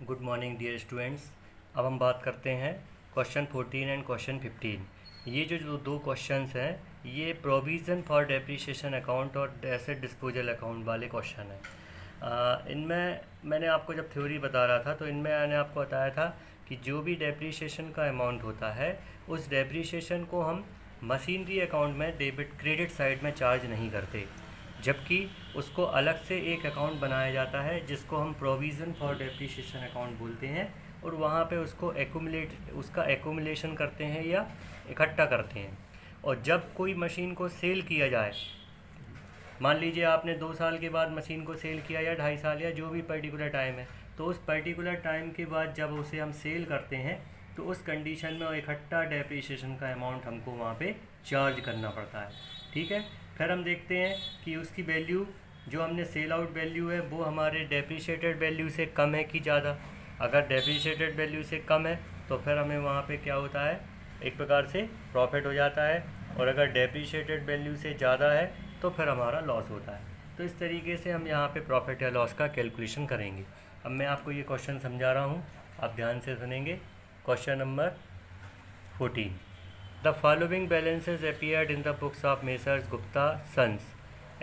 Good morning dear students. अब हम बात करते हैं क्वेश्चन 14 एंड क्वेश्चन 15। ये जो दो क्वेश्चंस हैं ये प्रोविज़न फॉर डेप्रिसिएशन अकाउंट और एसेट डिस्पोजल अकाउंट वाले क्वेश्चन हैं। इनमें मैंने आपको जब थ्योरी बता रहा था तो इनमें मैंने आपको बताया था कि जो भी डेप्रिसिएशन का अमाउंट होता है उस डेप्रिसिएशन को हम मशीनरी अकाउंट में डेबिट क्रेडिट साइड में चार्ज नहीं करते, जबकि उसको अलग से एक अकाउंट बनाया जाता है जिसको हम प्रोविज़न फॉर डेप्रिसिएशन अकाउंट बोलते हैं और वहाँ पे उसको उसका एक्यूमुलेशन करते हैं या इकट्ठा करते हैं। और जब कोई मशीन को सेल किया जाए, मान लीजिए आपने 2 साल के बाद मशीन को सेल किया या 2.5 साल या जो भी पर्टिकुलर टाइम है, तो उस पर्टिकुलर टाइम के बाद जब उसे हम सेल करते हैं तो उस कंडीशन में इकट्ठा डेप्रिसिएशन का अमाउंट हमको वहाँ पे चार्ज करना पड़ता है। ठीक है, फिर हम देखते हैं कि उसकी वैल्यू जो हमने सेल आउट वैल्यू है वो हमारे डेप्रिशिएटेड वैल्यू से कम है कि ज़्यादा। अगर डेप्रिशिएटेड वैल्यू से कम है तो फिर हमें वहाँ पे क्या होता है, एक प्रकार से प्रॉफिट हो जाता है, और अगर डेप्रिशिएटेड वैल्यू से ज़्यादा है तो फिर हमारा लॉस होता है। तो इस तरीके से हम यहाँ पे प्रॉफिट या लॉस का कैलकुलेशन करेंगे। अब मैं आपको ये क्वेश्चन समझा रहा हूँ, आप ध्यान से सुनेंगे। Question number 14। The following balances appeared in the books of Messrs Gupta Sons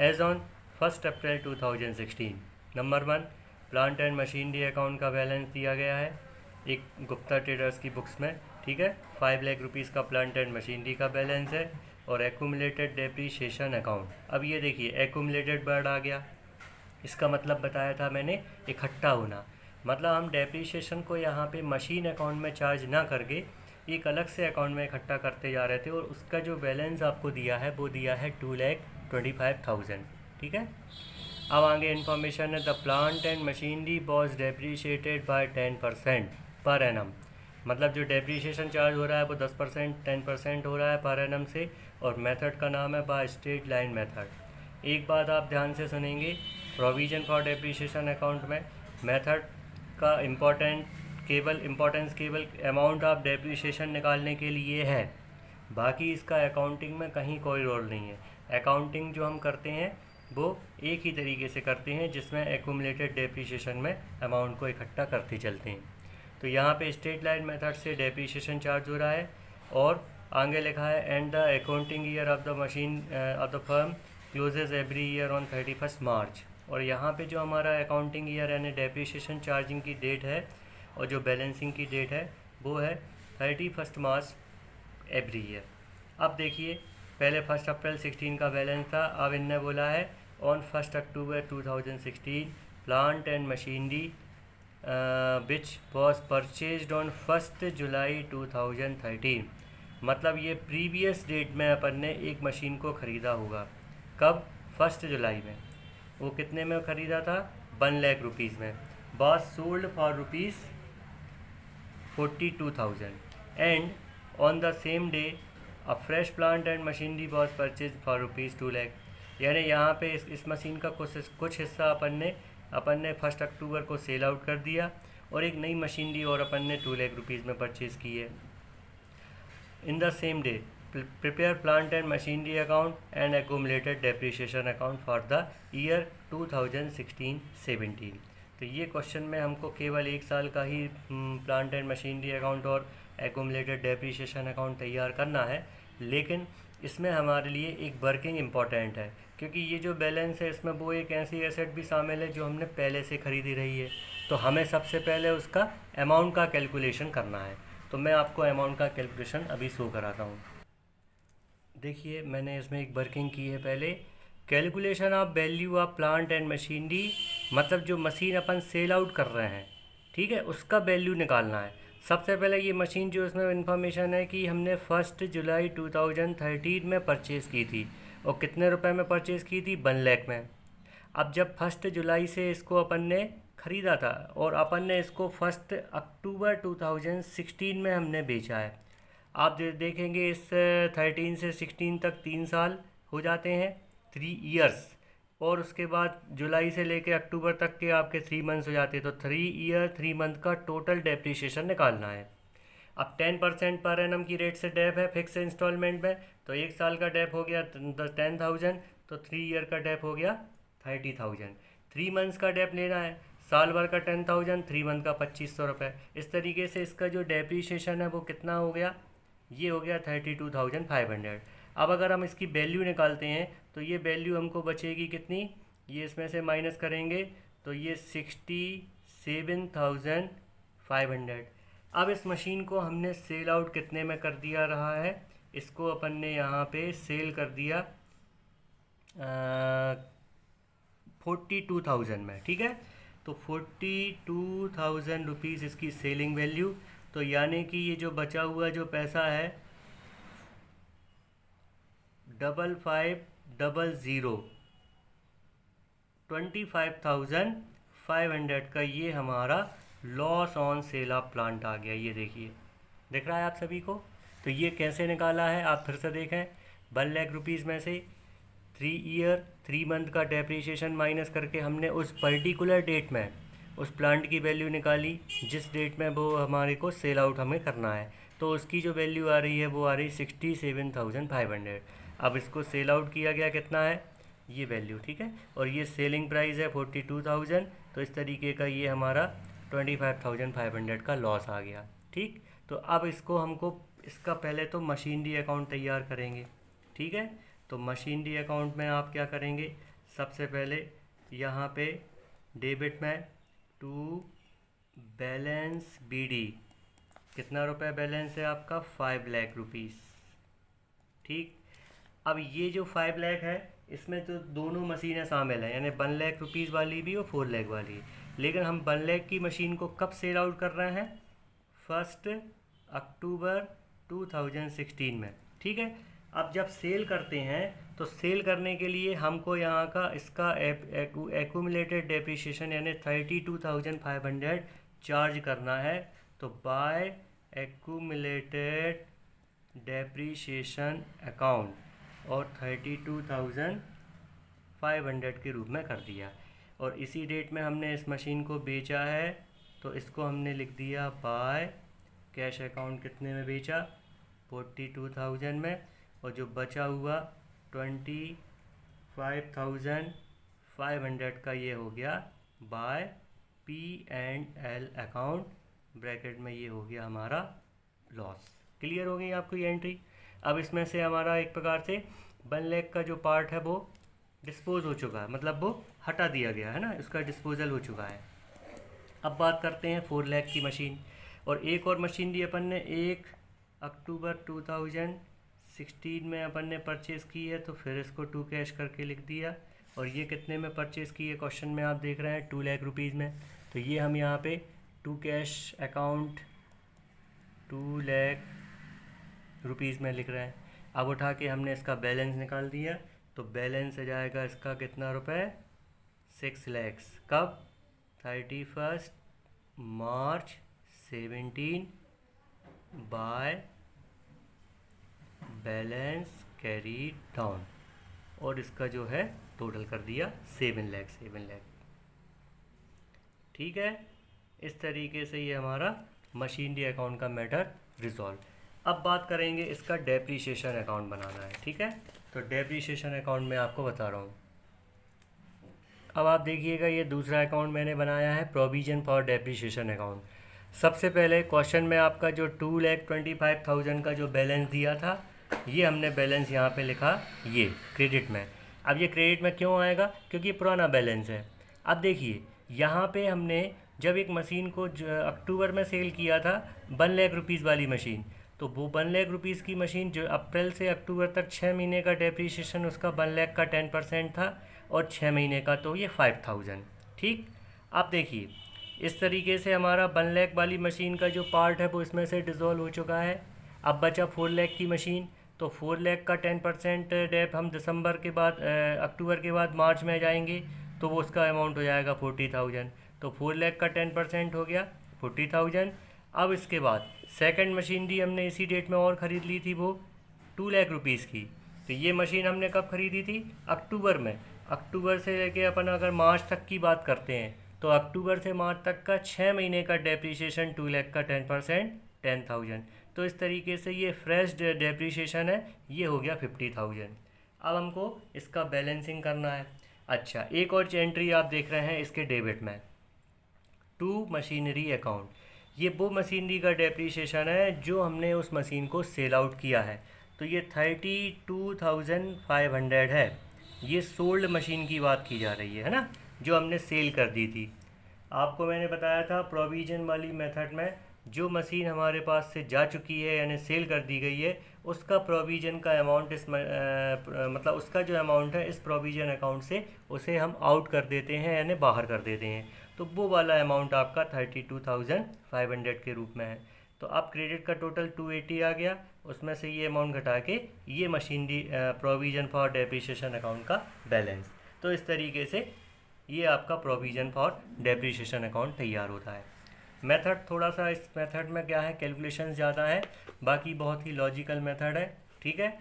as on 1st April 2016। Number 1, plant and machinery account का बैलेंस दिया गया है एक गुप्ता ट्रेडर्स की बुक्स में। ठीक है, 5 लाख रुपीज़ का प्लांट एंड मशीनरी का बैलेंस है और एक्यूमुलेटेड डेप्रिसिएशन अकाउंट। अब ये देखिए एक्यूमुलेटेड वर्ड आ गया, इसका मतलब बताया था मैंने इकट्ठा होना। मतलब हम डेप्रिसिएशन को यहाँ पे मशीन अकाउंट में चार्ज ना करके एक अलग से अकाउंट में इकट्ठा करते जा रहे थे, और उसका जो बैलेंस आपको दिया है वो दिया है 2,25,000। ठीक है, अब आगे इन्फॉर्मेशन है, the plant and machinery was depreciated by 10% per annum. मतलब जो डेप्रिसिएशन चार्ज हो रहा है वो 10% 10% हो रहा है पर एनम से, और मेथड का नाम है बाय स्ट्रेट लाइन मेथड। एक बात आप ध्यान से सुनेंगे, प्रोविज़न फॉर डेप्रिसिएशन अकाउंट में मेथड का इम्पोर्टेंस केवल अमाउंट ऑफ डेप्रिसिएशन निकालने के लिए है, बाकी इसका अकाउंटिंग में कहीं कोई रोल नहीं है। अकाउंटिंग जो हम करते हैं वो एक ही तरीके से करते हैं जिसमें एक्यूमुलेटेड डेप्रिसिएशन में अमाउंट को इकट्ठा करते चलते हैं। तो यहाँ पे स्ट्रेट लाइन मेथड से डेप्रिसिएशन चार्ज हो रहा है, और आगे लिखा है and the accounting year of the machine of the firm closes every year on 31 March. और यहाँ पे जो हमारा अकाउंटिंग ईयर यानी डेप्रिसिएशन चार्जिंग की डेट है और जो बैलेंसिंग की डेट है वो है 31 मार्च एवरी ईयर। अब देखिए, पहले 1 अप्रैल 16 का बैलेंस था, अब इनने बोला है on 1 October 2016 plant and machinery which was purchased on 1 जुलाई 2013। मतलब ये प्रीवियस डेट में अपन ने एक मशीन को ख़रीदा होगा। कब? 1 जुलाई में। वो कितने में ख़रीदा था? 1 लाख रुपीज़ में। was sold for rupees 42,000 and on the same day a fresh plant and machinery was purchased for rupees 2 lakh। यानी यहाँ पे इस मशीन का कुछ हिस्सा अपन ने 1 अक्टूबर को सेल आउट कर दिया और एक नई मशीनरी और अपन ने 2 लाख रुपीज़ में परचेज़ की है। In the same day prepare plant and machinery account and accumulated depreciation account for the year 2016-17। तो ये क्वेश्चन में हमको केवल 1 साल का ही प्लांट एंड मशीनरी अकाउंट और एक्यूमुलेटेड डेप्रिसिएशन अकाउंट तैयार करना है, लेकिन इसमें हमारे लिए एक वर्किंग इम्पॉर्टेंट है, क्योंकि ये जो बैलेंस है इसमें वो एक ऐसी एसेट भी शामिल है जो हमने पहले से ख़रीदी रही है। तो हमें सबसे पहले उसका अमाउंट का कैलकुलेशन करना है। तो मैं आपको अमाउंट का कैलकुलेशन अभी शो कराता हूँ। देखिए, मैंने इसमें एक वर्किंग की है पहले। Calculation of value of plant and machinery, मतलब जो मशीन अपन सेल आउट कर रहे हैं, ठीक है, उसका वैल्यू निकालना है। सबसे पहले ये मशीन जो इसमें इन्फॉर्मेशन है कि हमने 1 जुलाई 2013 में परचेज़ की थी, और कितने रुपए में परचेज़ की थी? 1 लाख में। अब जब 1 जुलाई से इसको अपन ने ख़रीदा था और अपन ने इसको 1 अक्टूबर 2016 में हमने बेचा है। आप देखेंगे इस 13 से 16 तक 3 साल हो जाते हैं, 3 ईयर्स, और उसके बाद जुलाई से लेके अक्टूबर तक के आपके 3 मंथ्स हो जाते हैं। तो 3 ईयर 3 मंथ का टोटल डेप्रिसिएशन निकालना है। अब 10% पर एनम की रेट से डेप है फिक्स इंस्टॉलमेंट में, तो 1 साल का डेप हो गया 10,000, तो 3 ईयर का डेप हो गया 30,000। 3 मंथ्स का डेप लेना है, साल भर का 10,000, 3 मंथ का 2500 रुपये। इस तरीके से इसका जो डेप्रीशिएशन है वो कितना हो गया, ये हो गया 32,500। अब अगर हम इसकी वैल्यू निकालते हैं तो ये वैल्यू हमको बचेगी कितनी, ये इसमें से माइनस करेंगे तो ये 67,500। अब इस मशीन को हमने सेल आउट कितने में कर दिया रहा है, इसको अपन ने यहाँ पे सेल कर दिया 42,000 में, ठीक है। तो 42,000 रुपीज़ इसकी सेलिंग वैल्यू। तो यानी कि ये जो बचा हुआ जो पैसा है 5500, 25,500 का ये हमारा loss on sale of plant आ गया। ये देखिए, दिख रहा है आप सभी को। तो ये कैसे निकाला है आप फिर से देखें। 1 लाख रुपीज़ में से 3 मंथ का डेप्रीशिएशन माइनस करके हमने उस पर्टिकुलर डेट में उस प्लांट की वैल्यू निकाली जिस डेट में वो हमारे को सेल आउट हमें करना है। तो उसकी जो वैल्यू आ रही है वो आ रही 67,500। अब इसको सेल आउट किया गया कितना है, ये वैल्यू, ठीक है। और ये सेलिंग प्राइस है 42,000। तो इस तरीके का ये हमारा 25,500 का लॉस आ गया, ठीक। तो अब इसको हमको इसका पहले तो मशीनरी अकाउंट तैयार करेंगे, ठीक है। तो मशीनरी अकाउंट में आप क्या करेंगे, सबसे पहले यहाँ पे डेबिट में टू बैलेंस BD, कितना रुपए बैलेंस है आपका, 5 लाख रुपीज़, ठीक। अब ये जो 5 लाख है इसमें तो दोनों मशीनें शामिल हैं, यानी 1 लाख रुपीज़ वाली भी और 4 लाख वाली। लेकिन हम 1 लाख की मशीन को कब सेल आउट कर रहे हैं, 1 अक्टूबर 2016 में, ठीक है। अब जब सेल करते हैं तो सेल करने के लिए हमको यहाँ का इसका एक्यूमुलेटेड डेप्रीशिएशन यानी 32,500 चार्ज करना है। तो बाय एक्यूमुलेटेड डेप्रीशिएशन अकाउंट और 32,500 के रूप में कर दिया। और इसी डेट में हमने इस मशीन को बेचा है तो इसको हमने लिख दिया बाय कैश अकाउंट, कितने में बेचा, 42,000 में। और जो बचा हुआ 25,500 का ये हो गया बाय P&L अकाउंट, ब्रैकेट में ये हो गया हमारा लॉस। क्लियर हो गई आपको ये एंट्री। अब इसमें से हमारा एक प्रकार से 1 लाख का जो पार्ट है वो डिस्पोज हो चुका है, मतलब वो हटा दिया गया है ना, इसका डिस्पोजल हो चुका है। अब बात करते हैं 4 लाख की मशीन। और एक और मशीन दी अपन ने 1 अक्टूबर 2016 में अपन ने परचेज़ की है, तो फिर इसको टू कैश करके लिख दिया। और ये कितने में परचेज़ की है, क्वेश्चन में आप देख रहे हैं 2 लाख रुपीज़ में। तो ये हम यहाँ पे to cash account 2 lakh rupees में लिख रहे हैं। अब उठा के हमने इसका बैलेंस निकाल दिया, तो बैलेंस आ जाएगा इसका कितना रुपए, 6 लाख। कब, 31 मार्च 17 बाय बैलेंस कैरी डाउन। और इसका जो है टोटल कर दिया 7 लाख, ठीक है। इस तरीके से ये हमारा मशीनरी अकाउंट का मैटर रिजॉल्व। अब बात करेंगे इसका डेप्रीशिएशन अकाउंट बनाना है, ठीक है। तो डेप्रीशिएशन अकाउंट में आपको बता रहा हूँ। अब आप देखिएगा ये दूसरा अकाउंट मैंने बनाया है, प्रोविजन फॉर डेप्रीशिएशन अकाउंट। सबसे पहले क्वेश्चन में आपका जो 2,25,000 का जो बैलेंस दिया था, ये हमने बैलेंस यहाँ पे लिखा ये क्रेडिट में। अब ये क्रेडिट में क्यों आएगा, क्योंकि पुराना बैलेंस है। अब देखिए यहाँ पे हमने जब एक मशीन को अक्टूबर में सेल किया था 1 लाख रुपीज़ वाली मशीन, तो वो 1 लाख रुपीज़ की मशीन जो अप्रैल से अक्टूबर तक 6 महीने का डेप्रीशिएशन उसका 1 लाख का 10% था और 6 महीने का तो ये 5,000, ठीक। आप देखिए इस तरीके से हमारा 1 लाख वाली मशीन का जो पार्ट है वो इसमें से डिज़ोल्व हो चुका है। अब बचा 4 लाख की मशीन, तो 4 लाख का 10% डेप हम दिसंबर के बाद अक्टूबर के बाद मार्च में जाएंगे तो वो उसका अमाउंट हो जाएगा 40,000। तो 4 लाख का 10% हो गया 40,000। अब इसके बाद सेकंड मशीनरी हमने इसी डेट में और ख़रीद ली थी, वो 2 लाख रुपीज़ की। तो ये मशीन हमने कब ख़रीदी थी, अक्टूबर में। अक्टूबर से लेके अपन अगर मार्च तक की बात करते हैं तो अक्टूबर से मार्च तक का 6 महीने का डेप्रीशिएशन 2 लाख का 10% 10,000। तो इस तरीके से ये फ्रेश डेप्रीशिएशन है, ये हो गया 50,000। अब हमको इसका बैलेंसिंग करना है। अच्छा, एक और एंट्री आप देख रहे हैं इसके डेबिट में। To machinery account. ये वो मशीनरी का डेप्रीशिएशन है जो हमने उस मशीन को सेल आउट किया है। तो ये 32,500 है। ये सोल्ड मशीन की बात की जा रही है ना, जो हमने सेल कर दी थी। आपको मैंने बताया था प्रोविजन वाली मेथड में जो मशीन हमारे पास से जा चुकी है यानी सेल कर दी गई है, उसका प्रोविजन का अमाउंट मतलब उसका जो अमाउंट है इस प्रोविजन अकाउंट से उसे हम आउट कर देते हैं यानी बाहर कर देते हैं। तो वो वाला अमाउंट आपका 32,500 के रूप में है। तो अब क्रेडिट का टोटल 280 आ गया, उसमें से ये अमाउंट घटा के ये machinery provision for depreciation account का बैलेंस। तो इस तरीके से ये आपका प्रोविजन फॉर डेप्रिसिएशन अकाउंट तैयार होता है। मेथड थोड़ा सा, इस मेथड में क्या है, कैलकुलेशन ज़्यादा है, बाकी बहुत ही लॉजिकल मेथड है। ठीक है,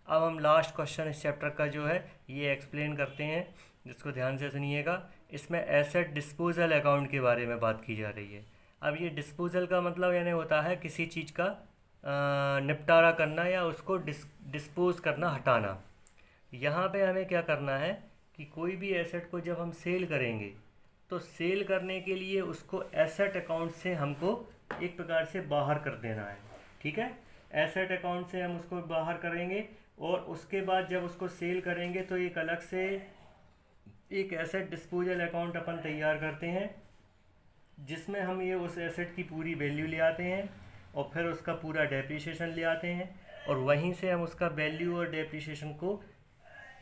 अब हम लास्ट क्वेश्चन इस चैप्टर का जो है ये एक्सप्लेन करते हैं, जिसको ध्यान से सुनिएगा। इसमें एसेट डिस्पोजल अकाउंट के बारे में बात की जा रही है। अब ये डिस्पोजल का मतलब यानी होता है किसी चीज़ का निपटारा करना या उसको डिस्पोज करना, हटाना। यहाँ पे हमें क्या करना है कि कोई भी एसेट को जब हम सेल करेंगे तो सेल करने के लिए उसको एसेट अकाउंट से हमको एक प्रकार से बाहर कर देना है। ठीक है, एसेट अकाउंट से हम उसको बाहर करेंगे और उसके बाद जब उसको सेल करेंगे तो एक अलग से एक एसेट डिस्पोजल अकाउंट अपन तैयार करते हैं, जिसमें हम ये उस एसेट की पूरी वैल्यू ले आते हैं और फिर उसका पूरा डेप्रिसिएशन ले आते हैं और वहीं से हम उसका वैल्यू और डेप्रिसिएशन को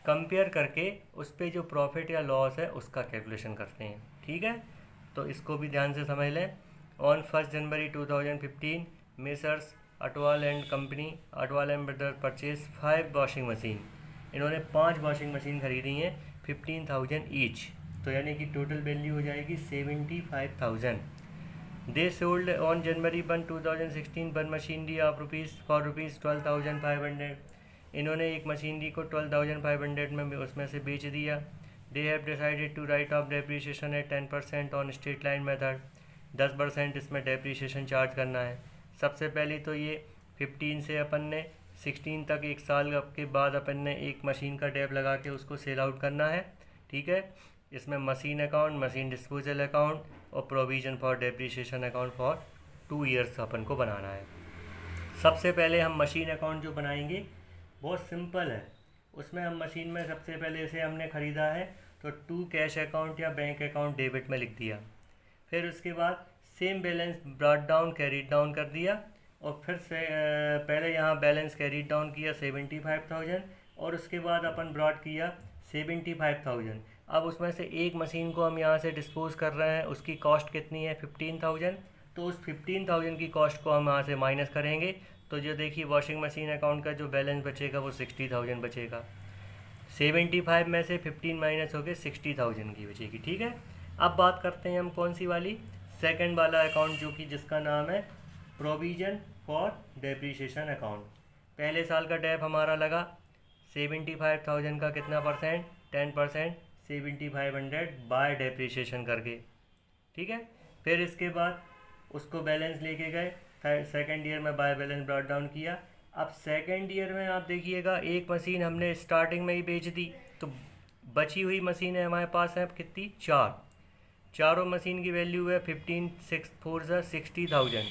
कंपेयर करके उस पर जो प्रॉफिट या लॉस है उसका कैलकुलेशन करते हैं। ठीक है, तो इसको भी ध्यान से समझ लें। On 1 January 2015 messrs Atwal and company, Atwal and brother purchase 5 washing machine. इन्होंने 5 वॉशिंग मशीन खरीदी हैं 15,000 ईच, तो यानी कि टोटल वैल्यू हो जाएगी 75,000। They sold on January 1, 2016 one machinery of rupees 12,500। इन्होंने एक मशीनरी को 12,500 में उसमें से बेच दिया। They have decided to write off depreciation at 10% on straight line method. 10% इसमें डेप्रिसिएशन चार्ज करना है। सबसे पहले तो ये 15 से अपन ने 16 तक, एक साल के बाद अपन ने एक मशीन का डेप लगा के उसको सेल आउट करना है। ठीक है, इसमें machine account, machine disposal account और provision for depreciation account for 2 years अपन को बनाना है। सबसे पहले हम मशीन अकाउंट जो बनाएंगे बहुत सिंपल है। उसमें हम मशीन में सबसे पहले इसे हमने ख़रीदा है तो टू कैश अकाउंट या बैंक अकाउंट डेबिट में लिख दिया। फिर उसके बाद same balance brought down carried down कर दिया और फिर से पहले यहाँ बैलेंस कैरीड डाउन किया 75,000 और उसके बाद अपन ब्रॉट किया 75,000। अब उसमें से एक मशीन को हम यहाँ से डिस्पोज कर रहे हैं, उसकी कॉस्ट कितनी है 15,000। तो उस 15,000 की कॉस्ट को हम यहाँ से माइनस करेंगे तो जो देखिए वॉशिंग मशीन अकाउंट का जो बैलेंस बचेगा वो 60,000 बचेगा। 75 में से 15 माइनस हो गए 60,000 की बचेगी। ठीक है, अब बात करते हैं हम कौन सी वाली, सेकंड वाला अकाउंट जो कि जिसका नाम है प्रोविजन फॉर डेप्रिसिएशन अकाउंट। पहले साल का डेप हमारा लगा 75,000 का कितना परसेंट, 10%, 7500 बाय डेप्रिसिएशन करके। ठीक है, फिर इसके बाद उसको बैलेंस लेके गए, सेकेंड ईयर में बाय बैलेंस ब्रॉट डाउन किया। अब सेकेंड ईयर में आप देखिएगा एक मशीन हमने स्टार्टिंग में ही बेच दी, तो बची हुई मशीनें हमारे पास हैं कितनी, 4। चारों मशीन की वैल्यू है 15 6 4 60,000।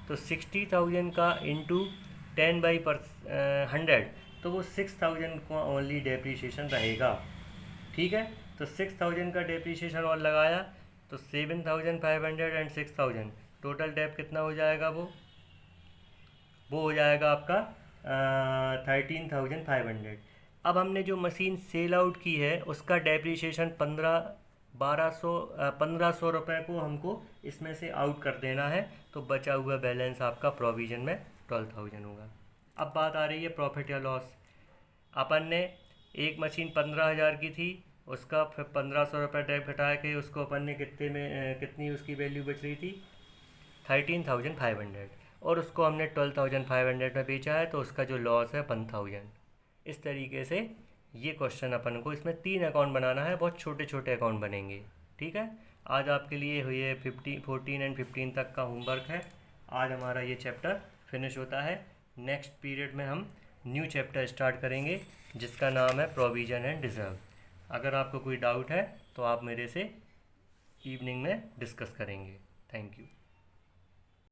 तो 60,000 का इंटू 10/100 तो वो 6,000 का ओनली डेप्रीशिएशन रहेगा। ठीक है, तो 6,000 का डेप्रीशिएशन और लगाया तो 7,500 एंड 6,000 टोटल डेप कितना हो जाएगा, वो हो जाएगा आपका 13,500। अब हमने जो मशीन सेल आउट की है उसका डेप्रीशिएशन 1,500 रुपये को हमको इसमें से आउट कर देना है। तो बचा हुआ बैलेंस आपका प्रोविज़न में 12,000 होगा। अब बात आ रही है प्रॉफिट या लॉस। अपन ने एक मशीन 15,000 की थी, उसका फिर 1,500 रुपये डेप घटा के उसको अपन ने कितनी उसकी वैल्यू बच रही थी 13,500 और उसको हमने 12,500 में बेचा है, तो उसका जो लॉस है 1,000। इस तरीके से ये क्वेश्चन अपन को, इसमें 3 अकाउंट बनाना है, बहुत छोटे छोटे अकाउंट बनेंगे। ठीक है, आज आपके लिए ये 14 एंड 15 तक का होमवर्क है। आज हमारा ये चैप्टर फिनिश होता है। नेक्स्ट पीरियड में हम न्यू चैप्टर स्टार्ट करेंगे जिसका नाम है प्रोविज़न एंड रिजर्व। अगर आपको कोई डाउट है तो आप मेरे से इवनिंग में डिस्कस करेंगे। Thank you.